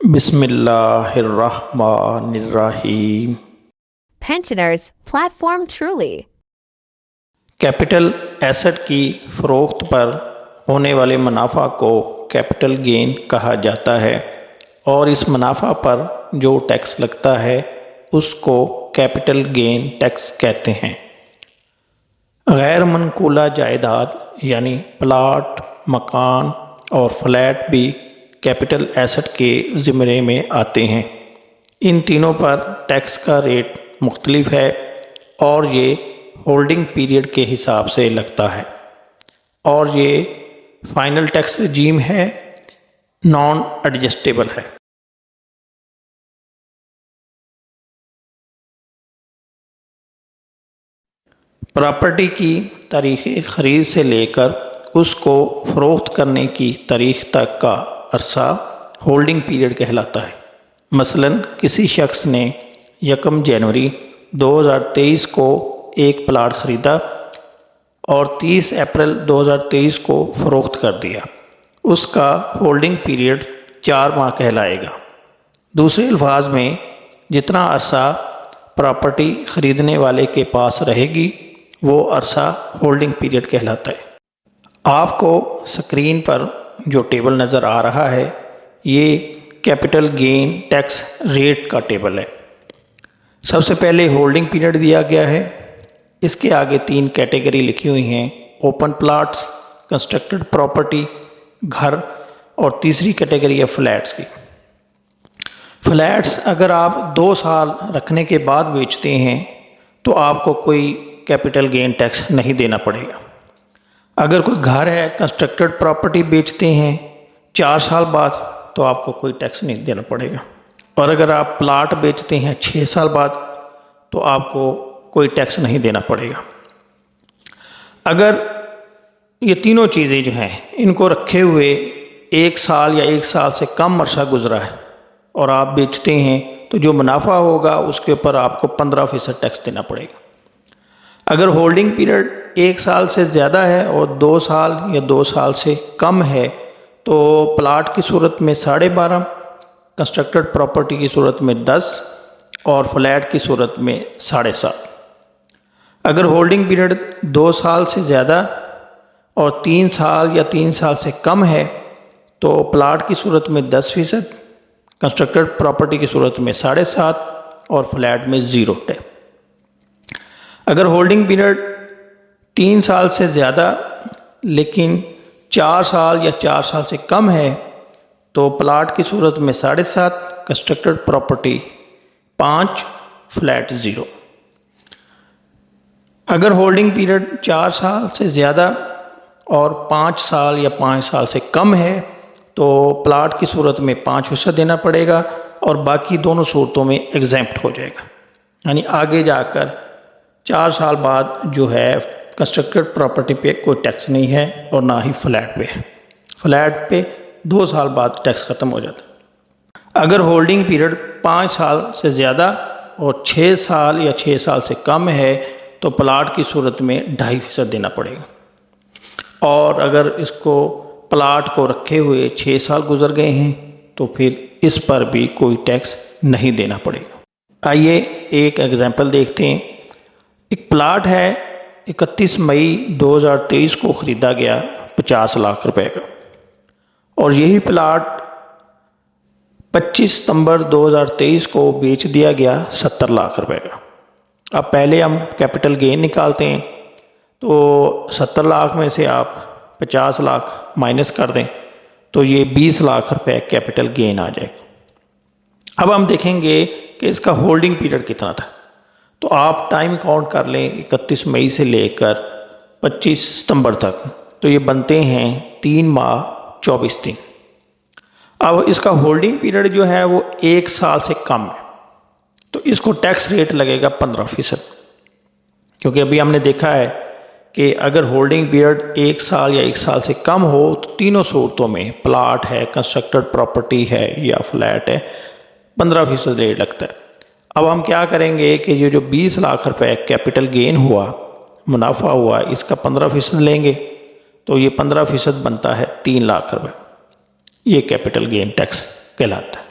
بسم اللہ الرحمن الرحیم۔ Pensioners Platform Truly. Capital asset کی فروخت پر ہونے والے منافع کو کیپٹل گین کہا جاتا ہے اور اس منافع پر جو ٹیکس لگتا ہے اس کو کیپٹل گین ٹیکس کہتے ہیں۔ غیر منقولہ جائیداد یعنی پلاٹ، مکان اور فلیٹ بھی کیپٹل ایسٹ کے زمرے میں آتے ہیں۔ ان تینوں پر ٹیکس کا ریٹ مختلف ہے اور یہ ہولڈنگ پیریڈ کے حساب سے لگتا ہے اور یہ فائنل ٹیکس رجیم ہے، نان ایڈجسٹیبل ہے۔ پراپرٹی کی تاریخ خرید سے لے کر اس کو فروخت کرنے کی تاریخ تک کا عرصہ ہولڈنگ پیریڈ کہلاتا ہے۔ مثلا کسی شخص نے 1 جنوری 2023 کو ایک پلاٹ خریدا اور 30 اپریل 2023 کو فروخت کر دیا، اس کا ہولڈنگ پیریڈ 4 ماہ کہلائے گا۔ دوسرے الفاظ میں جتنا عرصہ پراپرٹی خریدنے والے کے پاس رہے گی وہ عرصہ ہولڈنگ پیریڈ کہلاتا ہے۔ آپ کو سکرین پر جو ٹیبل نظر آ رہا ہے یہ کیپٹل گین ٹیکس ریٹ کا ٹیبل ہے۔ سب سے پہلے ہولڈنگ پیریڈ دیا گیا ہے، اس کے آگے 3 کیٹیگری لکھی ہوئی ہیں: اوپن پلاٹس، کنسٹرکٹڈ پراپرٹی، گھر، اور تیسری کیٹیگری ہے فلیٹس کی۔ فلیٹس اگر آپ 2 سال رکھنے کے بعد بیچتے ہیں تو آپ کو کوئی کیپٹل گین ٹیکس نہیں دینا پڑے گا۔ اگر کوئی گھر ہے، کنسٹرکٹڈ پراپرٹی بیچتے ہیں 4 سال بعد تو آپ کو کوئی ٹیکس نہیں دینا پڑے گا، اور اگر آپ پلاٹ بیچتے ہیں 6 سال بعد تو آپ کو کوئی ٹیکس نہیں دینا پڑے گا۔ اگر یہ تینوں چیزیں جو ہیں ان کو رکھے ہوئے 1 سال یا 1 سال سے کم عرصہ گزرا ہے اور آپ بیچتے ہیں تو جو منافع ہوگا اس کے اوپر آپ کو 15% ٹیکس دینا پڑے گا۔ اگر ہولڈنگ پیریڈ 1 سال سے زیادہ ہے اور 2 سال یا 2 سال سے کم ہے تو پلاٹ کی صورت میں 12.5، کنسٹرکٹڈ پراپرٹی کی صورت میں 10 اور فلیٹ کی صورت میں 7.5۔ اگر ہولڈنگ پیریڈ 2 سال سے زیادہ اور 3 سال یا 3 سال سے کم ہے تو پلاٹ کی صورت میں 10%، کنسٹرکٹڈ پراپرٹی کی صورت میں 7.5 اور فلیٹ میں 0 ہے۔ اگر ہولڈنگ پیریڈ 3 سال سے زیادہ لیکن 4 سال یا 4 سال سے کم ہے تو پلاٹ کی صورت میں 7.5، کنسٹرکٹڈ پراپرٹی 5، فلیٹ 0۔ اگر ہولڈنگ پیریڈ 4 سال سے زیادہ اور 5 سال یا 5 سال سے کم ہے تو پلاٹ کی صورت میں 5% دینا پڑے گا اور باقی دونوں صورتوں میں ایگزیمپٹ ہو جائے گا، یعنی آگے جا کر 4 سال بعد جو ہے کنسٹرکٹڈ پراپرٹی پہ کوئی ٹیکس نہیں ہے اور نہ ہی فلیٹ پہ ہے۔ فلیٹ پہ 2 سال بعد ٹیکس ختم ہو جاتا ہے۔ اگر ہولڈنگ پیریڈ 5 سال سے زیادہ اور 6 سال یا 6 سال سے کم ہے تو پلاٹ کی صورت میں 2.5% دینا پڑے گا، اور اگر اس کو پلاٹ کو رکھے ہوئے 6 سال گزر گئے ہیں تو پھر اس پر بھی کوئی ٹیکس نہیں دینا پڑے گا۔ آئیے ایک ایگزامپل دیکھتے ہیں۔ ایک پلاٹ ہے، 31 مئی 2023 کو خریدا گیا 50 لاکھ روپے کا، اور یہی پلاٹ 25 ستمبر 2023 کو بیچ دیا گیا 70 لاکھ روپے کا۔ اب پہلے ہم کیپٹل گین نکالتے ہیں تو 70 لاکھ میں سے آپ 50 لاکھ مائنس کر دیں تو یہ 20 لاکھ روپے کیپٹل گین آ جائے گا۔ اب ہم دیکھیں گے کہ اس کا ہولڈنگ پیریڈ کتنا تھا، تو آپ ٹائم کاؤنٹ کر لیں 31 مئی سے لے کر 25 ستمبر تک، تو یہ بنتے ہیں 3 ماہ 24 دن۔ اب اس کا ہولڈنگ پیریڈ جو ہے وہ 1 سال سے کم ہے تو اس کو ٹیکس ریٹ لگے گا 15%، کیونکہ ابھی ہم نے دیکھا ہے کہ اگر ہولڈنگ پیریڈ 1 سال یا 1 سال سے کم ہو تو تینوں صورتوں میں پلاٹ ہے، کنسٹرکٹڈ پراپرٹی ہے یا فلیٹ ہے 15% ریٹ لگتا ہے۔ اب ہم کیا کریں گے کہ یہ جو 20 لاکھ روپے کیپٹل گین ہوا، منافع ہوا، اس کا 15% لیں گے تو یہ 15% بنتا ہے 3 لاکھ روپے۔ یہ کیپٹل گین ٹیکس کہلاتا ہے۔